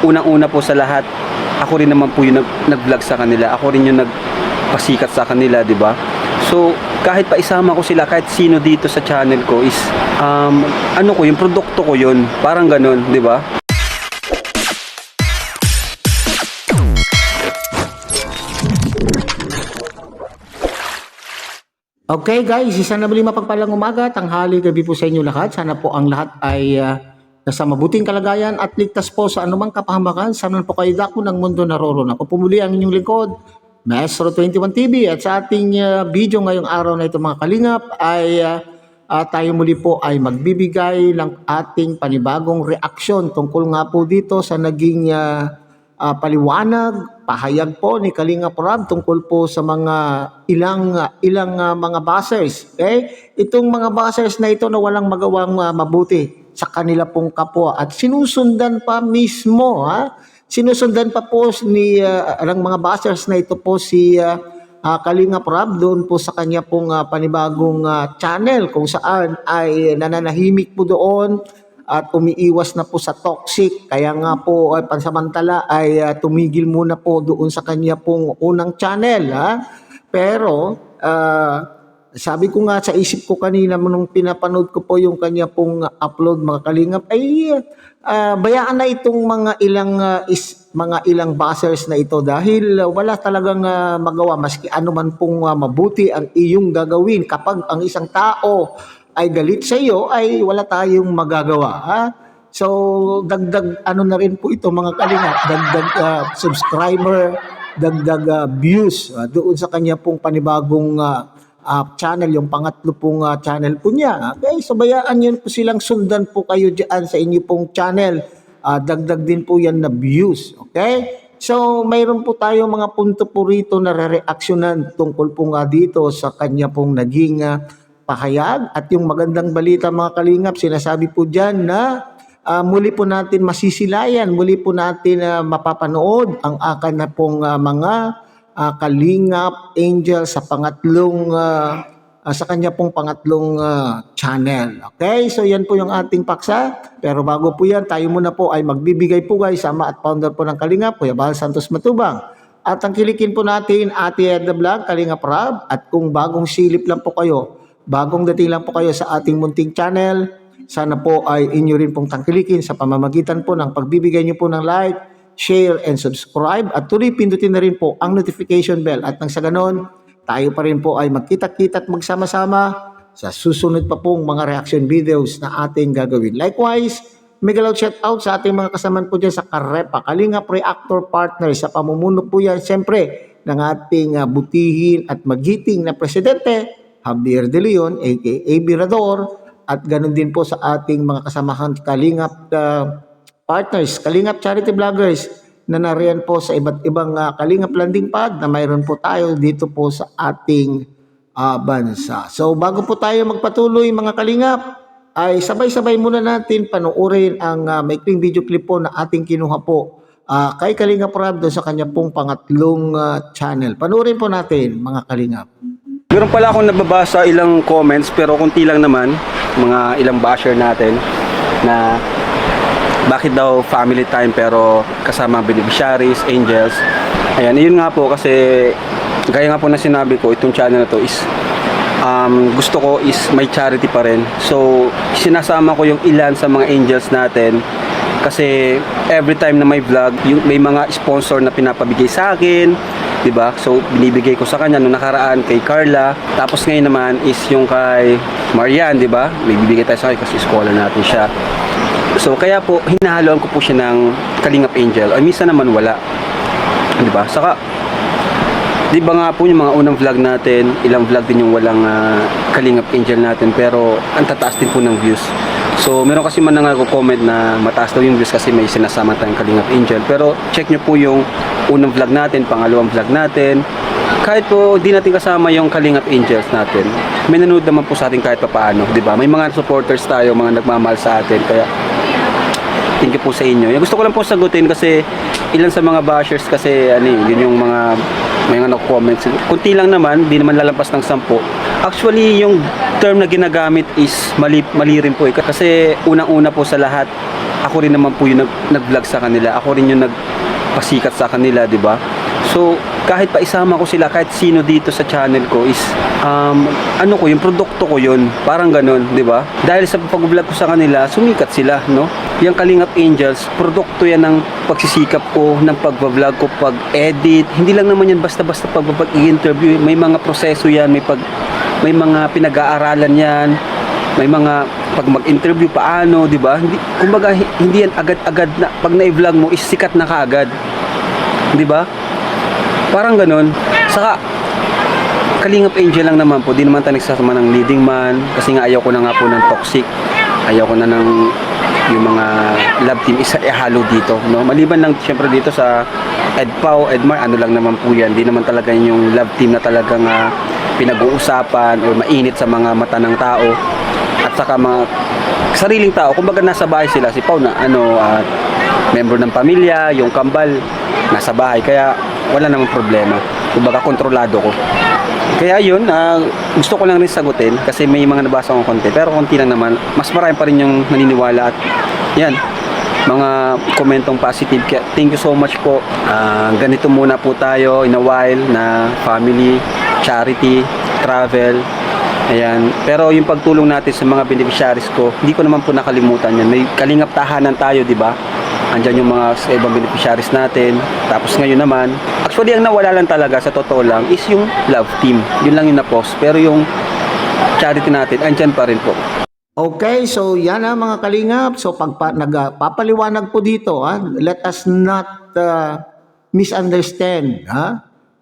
Unang-una po sa lahat, ako rin naman po yung nag-vlog sa kanila. Ako rin yung nagpasikat sa kanila, di ba? So, kahit pa isama ko sila, kahit sino dito sa channel ko is, yung produkto ko yun. Parang ganun, di ba? Okay guys, isa na muli mapagpalang umaga, tanghali, gabi po sa inyo lahat. Sana po ang lahat ay nasa mabuting kalagayan at ligtas po sa anumang kapahamakan. Sana po kayo dako ng mundo naroroon. Ako po muli ang inyong lingkod, Maestro 21 TV. At sa ating video ngayong araw na ito mga kalingap ay tayo muli po ay magbibigay ng ating panibagong reaksyon tungkol nga po dito sa naging paliwanag, pahayag po ni Kalingap Rob tungkol po sa mga ilang mga buzzers. Okay? Itong mga buzzers na ito na walang magawang mabuti sa kanila pong kapwa at sinusundan pa mismo, sinusundan pa po ni ang mga buzzers na ito po si Kalingap Rob doon po sa kanya pong panibagong channel kung saan ay nananahimik po doon at umiiwas na po sa toxic. Kaya nga po ay pansamantala ay tumigil muna po doon sa kanya pong unang channel. Pero sabi ko nga sa isip ko kanina nung pinapanood ko po yung kanya pong upload mga kalingap ay bayaan na itong mga ilang buzzers na ito dahil wala talagang magawa maski ano man pong mabuti ang iyong gagawin kapag ang isang tao ay galit sa iyo ay wala tayong magagawa. So dagdag ano na rin po ito mga kalingap, dagdag subscriber, dagdag views doon sa kanya pong panibagong channel, yung pangatlo pong channel po niya. Okay, so bayaan yun po silang sundan po kayo dyan sa inyo pong channel. Dagdag din po yan na views. Okay? So mayroon po tayo mga punto po rito na re-reaksyonan tungkol po nga dito sa kanya pong naging pahayag. At yung magandang balita mga kalingap, sinasabi po dyan na muli po natin masisilayan, muli po natin mapapanood ang akan na pong mga Kalingap Angel sa pangatlong sa kanya pong pangatlong channel. Okay, so yan po yung ating paksa. Pero bago po yan, tayo muna po ay magbibigay po guys, sama at founder po ng Kalingap, Kuya Bal Santos Matubang. At ang kilikin po natin, Ate Edna Vlog, Kalingap Rob. At kung bagong silip lang po kayo, bagong dating lang po kayo sa ating munting channel, sana po ay inyo rin pong tangkilikin sa pamamagitan po ng pagbibigay nyo po ng like, share, and subscribe. At tuloy pindutin na rin po ang notification bell. At nang sa ganon, tayo pa rin po ay magkita-kita at magsama-sama sa susunod pa pong mga reaction videos na ating gagawin. Likewise, mega loud shout out sa ating mga kasaman po dyan sa Karepa, Kalingap Reactor Partners. Sa pamumuno po yan, siyempre, ng ating butihin at magiting na presidente, Javier De Leon, aka Birador. At ganon din po sa ating mga kasamahan Kalingap Partners, Kalingap Charity Vloggers na nariyan po sa iba't ibang Kalingap Landing Pad na mayroon po tayo dito po sa ating bansa. So bago po tayo magpatuloy mga Kalingap, ay sabay-sabay muna natin panuorin ang maikling video clip po na ating kinuha po kay Kalingap Rob sa kanya pong pangatlong channel. Panuorin po natin mga Kalingap. Meron pala akong nababasa ilang comments pero kunti lang naman, mga ilang basher natin na bakit daw family time pero kasama beneficiaries, angels. Ayan, yun nga po kasi gaya nga po na sinabi ko, itong channel na to is gusto ko is may charity pa rin. So sinasama ko yung ilan sa mga angels natin kasi every time na may vlog, yung may mga sponsor na pinapabigay sa akin, 'di ba? So binibigay ko sa kanya nung nakaraan kay Carla. Tapos ngayon naman is yung kay Marian, 'di ba? May bibigay tayo sa kanya kasi scholar natin siya. So kaya po hinahaluan ko po siya ng Kalingap Angel. Ay minsan naman wala. 'Di ba? Saka 'di ba nga po yung mga unang vlog natin, ilang vlog din yung walang Kalingap Angel natin pero ang tataas din po ng views. So meron kasi man nagko-comment na mataas daw yung views kasi may sinasama tayong Kalingap Angel. Pero check nyo po yung unang vlog natin, pangalawang vlog natin. Kahit po di natin kasama yung Kalingap Angels natin, may nanood naman po sa atin kahit papaano, 'di ba? May mga supporters tayo, mga nagmamahal sa atin. Kaya thank you po sa inyo. Yung gusto ko lang po sagutin kasi ilan sa mga bashers kasi yun yung mga may mga comments. Kunti lang naman, di naman lalampas ng 10. Actually, yung term na ginagamit is mali rin po. Kasi unang-una po sa lahat, ako rin naman po yung nag-vlog sa kanila. Ako rin yung nagpasikat sa kanila, di ba? So, kahit pa isama ko sila, kahit sino dito sa channel ko is, ano ko, yung produkto ko yun. Parang ganun, di ba? Dahil sa pag-vlog ko sa kanila, sumikat sila, no? Yung Kalingap Angels, produkto yan ng pagsisikap ko, ng pag-vlog ko, pag-edit. Hindi lang naman yan basta-basta pag-interview. May mga proseso yan, may mga pinag-aaralan yan, may mga pag mag-interview paano, di ba? Kumbaga, hindi yan agad-agad na, pag na-vlog mo, is sikat na kaagad. Di ba? Parang ganun. Saka, Kalingap Angel lang naman po. Di naman tayo nagsasama ng leading man. Kasi nga ayaw ko na nga po ng toxic. Ayaw ko na ng yung mga love team isa ihalo dito. No? Maliban lang syempre dito sa Edpao, Edmar, ano lang naman po yan. Di naman talaga yung love team na talagang pinag-uusapan o mainit sa mga mata ng tao. At saka mga sariling tao. Kumbaga nasa bahay sila. Si Pao na member ng pamilya, yung kambal nasa bahay. Kaya wala namang problema. Kumbaga kontrolado ko. Kaya yun, gusto ko lang rin sagutin kasi may mga nabasa akong konti. Pero konti lang naman. Mas marami pa rin yung naniniwala at yan, mga komentong positive. Kaya thank you so much po. Ganito muna po tayo in a while na family, charity, travel. Ayan. Pero yung pagtulong natin sa mga beneficiaries ko, hindi ko naman po nakalimutan yan. May kalingap tahanan tayo, di ba? Andyan yung mga sa ibang beneficiaries natin. Tapos ngayon naman, actually ang nawala lang talaga sa totoo lang is yung love team. Yun lang yung na-post. Pero yung charity natin, andyan pa rin po. Okay, so yan mga kalingap. So nagpapaliwanag po dito, let us not misunderstand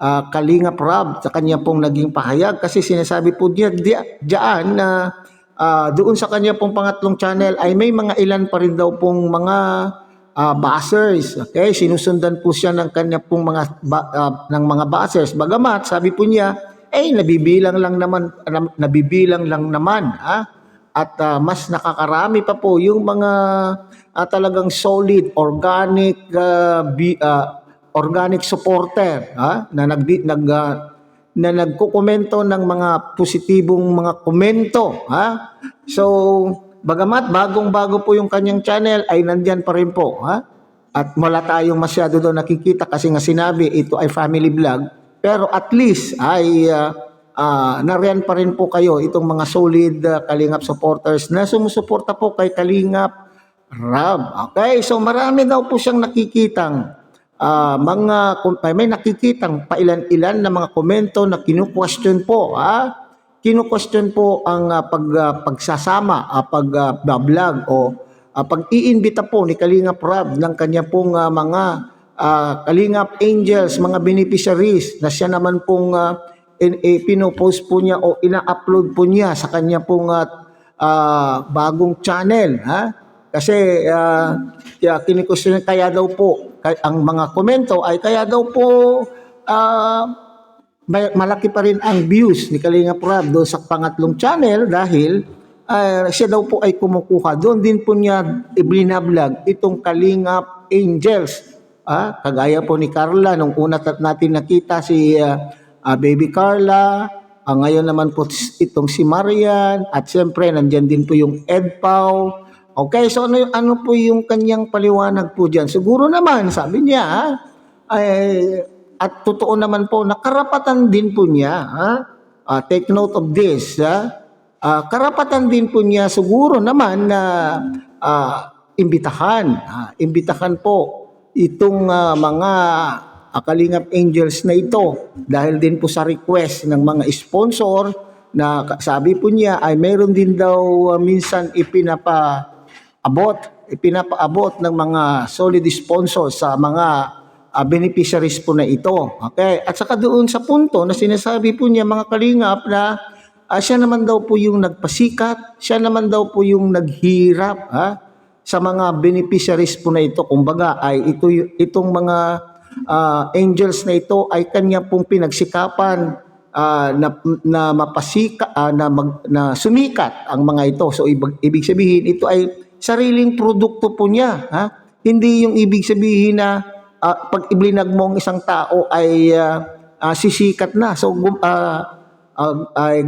Kalingap Rob sa kanya pong naging pahayag kasi sinasabi po niya diyan na doon sa kanya pong pangatlong channel ay may mga ilan pa rin daw pong mga buzzers. Okay, sinusundan po siya ng kanya pong ng mga buzzers. Bagamat sabi po niya, nabibilang lang naman, at mas nakakarami pa po yung mga talagang solid, organic supporter na nagkokomento ng mga positibong mga komento. So, bagamat bagong-bago po yung kanyang channel ay nandyan pa rin po. At wala tayong masyado doon nakikita kasi nga sinabi ito ay family vlog. Pero at least ay nariyan pa rin po kayo itong mga solid Kalingap supporters na sumusuporta po kay Kalingap Rob. Okay, so marami daw po siyang nakikitang may nakikitang pailan-ilan na mga komento na kinu-question po. Kinu-question po ang pagsasama, pag-vlog o pag-iimbita po ni Kalingap Rob ng kanya pong mga Kalingap Angels, mga beneficiaries na siya naman pong pinopost po niya o ina-upload po niya sa kanya pong bagong channel. Kasi kini-question kaya daw po ang mga komento ay kaya daw po malaki pa rin ang views ni Kalingap Rob doon sa pangatlong channel dahil siya daw po ay kumukuha. Doon din po niya ibinablog itong Kalingap Angels. Kagaya po ni Carla, nung una natin nakita si Baby Carla, ngayon naman po itong si Marian, at siyempre nandyan din po yung Edpao. Okay, so ano po yung kanyang paliwanag po dyan? Siguro naman, sabi niya, at totoo naman po, nakarapatan din po niya, take note of this, karapatan din po niya siguro naman na imbitahan po itong mga Kalingap Angels na ito dahil din po sa request ng mga sponsor na sabi po niya ay meron din daw minsan ipinapaabot ng mga solid sponsors sa mga beneficiaries po na ito. Okay? At saka doon sa punto na sinasabi po niya mga Kalingap na siya naman daw po yung nagpasikat, siya naman daw po yung naghirap sa mga beneficiaries po na ito. Kumbaga ay itong mga angels na ito ay kanya pong pinagsikapan na mapasika na sumikat ang mga ito. So ibig sabihin ito ay sariling produkto po niya, hindi yung ibig sabihin na pag iblinag mo ang isang tao ay sisikat na. So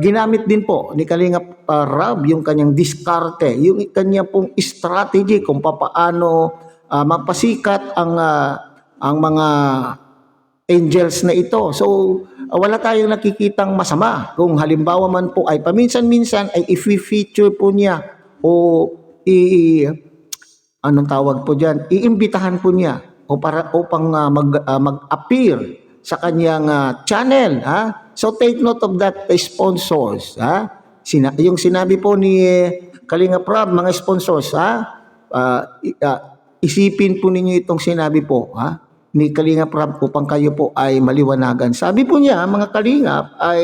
ginamit din po ni Kalingap Rab, yung kanyang diskarte, yung kanya pong strategy kung papaano mapasikat ang mga angels na ito. So, wala tayong nakikitang masama. Kung halimbawa man po ay paminsan-minsan ay i-feature po niya o anong tawag po diyan, iimbitahan po niya o para upang mag-appear sa kanyang channel, ha? So take note of that, sponsors, ha? Yung sinabi po ni Kalinga Prab, mga sponsors, ha? Isipin po ninyo itong sinabi po, ha? Ni Kalinga Prab upang kayo po ay maliwanagan. Sabi po niya, mga Kalingap, ay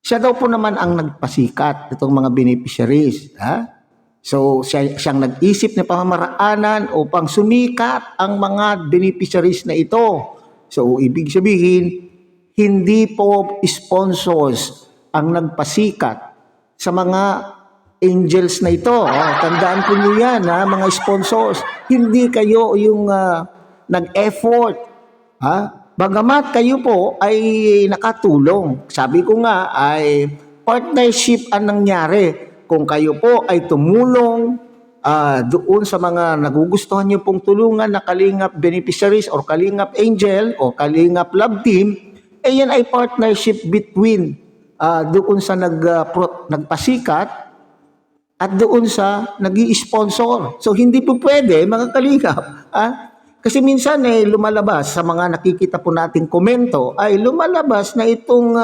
siya daw po naman ang nagpasikat itong mga beneficiaries, ha? So, siyang nag-isip na pamamaraanan upang sumikat ang mga beneficiaries na ito. So, ibig sabihin, hindi po sponsors ang nagpasikat sa mga angels na ito. Tandaan po niyo yan, ha, mga sponsors. Hindi kayo yung nag-effort. Ha? Bagamat kayo po ay nakatulong. Sabi ko nga ay partnership ang nangyari. Kung kayo po ay tumulong doon sa mga nagugustuhan niyo pong tulungan na Kalingap beneficiaries or Kalingap angel o Kalingap love team, yan ay partnership between doon sa nagpasikat at doon sa nag-i-sponsor. So hindi po pwede mga Kalingap. Kasi minsan lumalabas sa mga nakikita po nating komento ay lumalabas na itong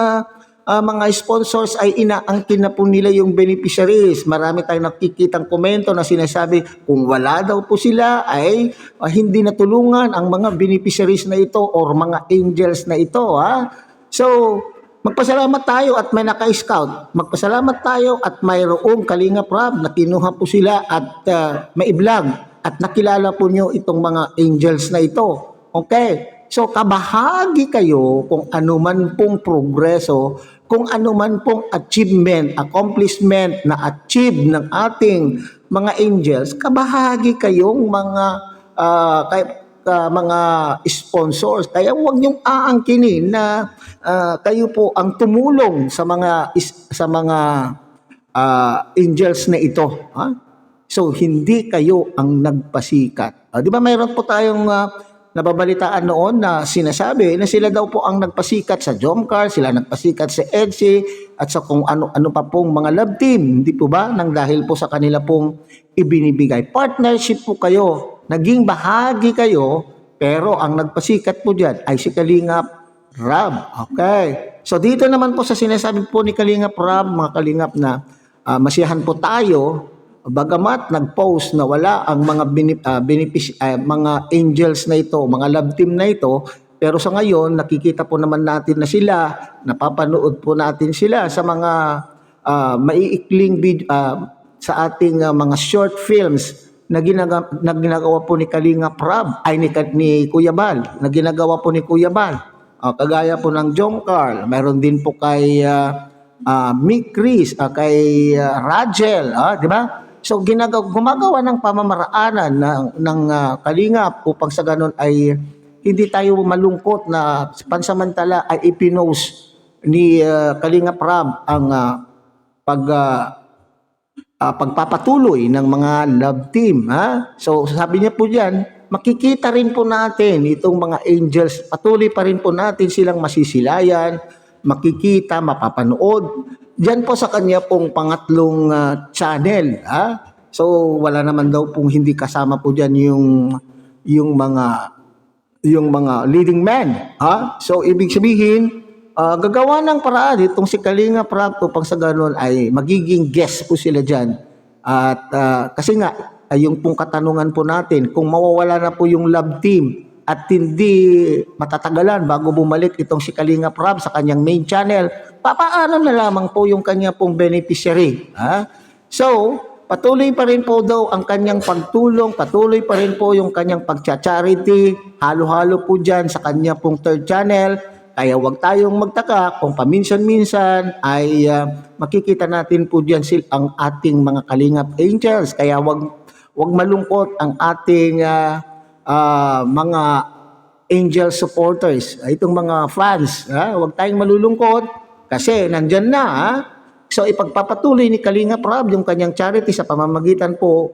mga sponsors ay inaangkin na po nila yung beneficiaries. Marami tayong nakikitang komento na sinasabi kung wala daw po sila ay hindi natulungan ang mga beneficiaries na ito or mga angels na ito. Ha? So, magpasalamat tayo at may naka-scout. Magpasalamat tayo at mayroong Kalinga Prab na kinuha po sila at maiblog at nakilala po nyo itong mga angels na ito. Okay? So, kabahagi kayo kung anuman pong progreso, kung anuman pong achievement, accomplishment na achieve ng ating mga angels, kabahagi kayong mga sponsors. Kaya huwag niyong aangkinin na kayo po ang tumulong sa mga angels na ito. Ha? So, hindi kayo ang nagpasikat. Di ba mayroon po tayong nababalitaan noon na sinasabi na sila daw po ang nagpasikat sa Jomcar, sila nagpasikat sa EDSI at sa kung ano pa pong mga love team. Hindi po ba? Nang dahil po sa kanila pong ibinibigay. Partnership po kayo. Naging bahagi kayo, pero ang nagpasikat po dyan ay si Kalingap Rab. Okay. So dito naman po sa sinasabi po ni Kalingap Rab, mga Kalingap na masiyahan po tayo. Bagamat nag-post na wala ang mga mga angels na ito, mga love team na ito, pero sa ngayon nakikita po naman natin na sila, napapanood po natin sila sa mga maiikling sa ating mga short films na ginagawa po ni Kalinga Prab, ay ni Kuya Bal, na ginagawa po ni Kuya Bal. Kagaya po ng Jomcar, mayroon din po kay Mick Chris, kay Rajel, di ba? So gumagawa ng pamamaraanan ng Kalingap upang sa ganun ay hindi tayo malungkot na pansamantala ay ipinost ni Kalingap Rab ang pagpapatuloy ng mga love team. Ha? So sabi niya po diyan, makikita rin po natin itong mga angels, patuloy pa rin po natin silang masisilayan, makikita, mapapanood. Diyan po sa kanya pong pangatlong channel. Ha? So wala naman daw pong hindi kasama po diyan yung mga leading men. Ha? So ibig sabihin, gagawa ng paraan itong si Kalinga Prab upang sa ganun ay magiging guest po sila diyan. At kasi nga yung pong katanungan po natin, kung mawawala na po yung love team at hindi matatagalan bago bumalik itong si Kalinga Prab sa kanyang main channel, papaano na lamang po yung kanya pong beneficiary. Ha? So, patuloy pa rin po daw ang kanyang pagtulong, patuloy pa rin po yung kanyang pagcha-charity, halo-halo po dyan sa kanya pong third channel. Kaya huwag tayong magtaka kung paminsan-minsan ay makikita natin po dyan ang ating mga Kalingap angels. Kaya huwag malungkot ang ating mga angel supporters, itong mga fans. Huwag tayong malulungkot kasi nandyan na. So ipagpapatuloy ni Kalinga Prab yung kanyang charity sa pamamagitan po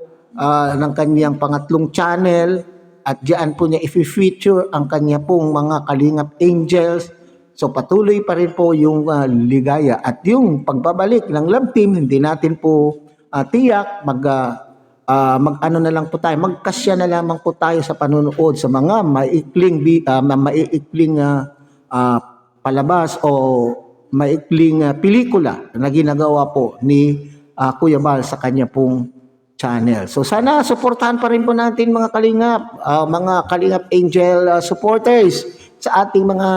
ng kanyang pangatlong channel, at diyan po niya i-feature ang kanya pong mga Kalingap Angels. So patuloy pa rin po yung ligaya at yung pagbabalik ng Love Team. Hindi natin po tiyak mag-ano na lang po tayo, magkasya na lamang po tayo sa panunood sa mga maiikling palabas o maikling pelikula na ginagawa po ni Kuya Bal sa kanya pong channel. So sana suportahan pa rin po natin mga Kalingap Angel supporters sa ating mga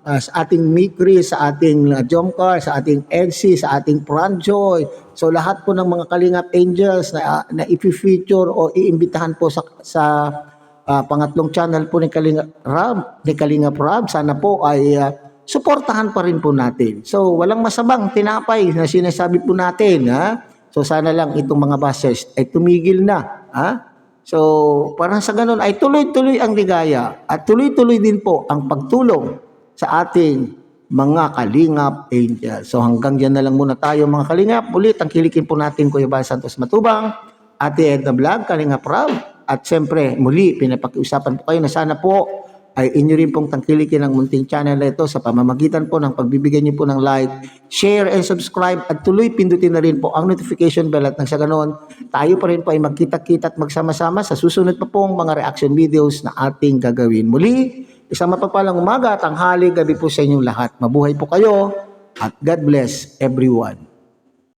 sa ating Mikri, sa ating Jomcar, sa ating EDC, sa ating Pranjoy. So lahat po ng mga Kalingap Angels na i-feature o iimbitahan po sa pangatlong channel po ni Kalinga Prab, sana po ay suportahan pa rin po natin. So walang masabang tinapay na sinasabi po natin, ha? So sana lang itong mga bashers ay tumigil na, ha? So parang sa ganun ay tuloy-tuloy ang ligaya at tuloy-tuloy din po ang pagtulong sa ating mga Kalingap Angel. So hanggang dyan na lang muna tayo mga Kalingap. Ulit ang kilikin po natin Kuya Bal Santos Matubang, Ate Edna Vlog, Kalinga Prab. At siyempre muli pinapakiusapan po kayo na sana po ay inyo rin pong tangkilikin ang munting channel na ito sa pamamagitan po ng pagbibigay niyo po ng like, share, and subscribe, at tuloy pindutin na rin po ang notification bell, at nang sa ganon, tayo pa rin po ay magkita-kita at magsama-sama sa susunod pa pong mga reaction videos na ating gagawin. Muli, isang mapagpalang umaga, tanghali, gabi po sa inyong lahat. Mabuhay po kayo at God bless everyone.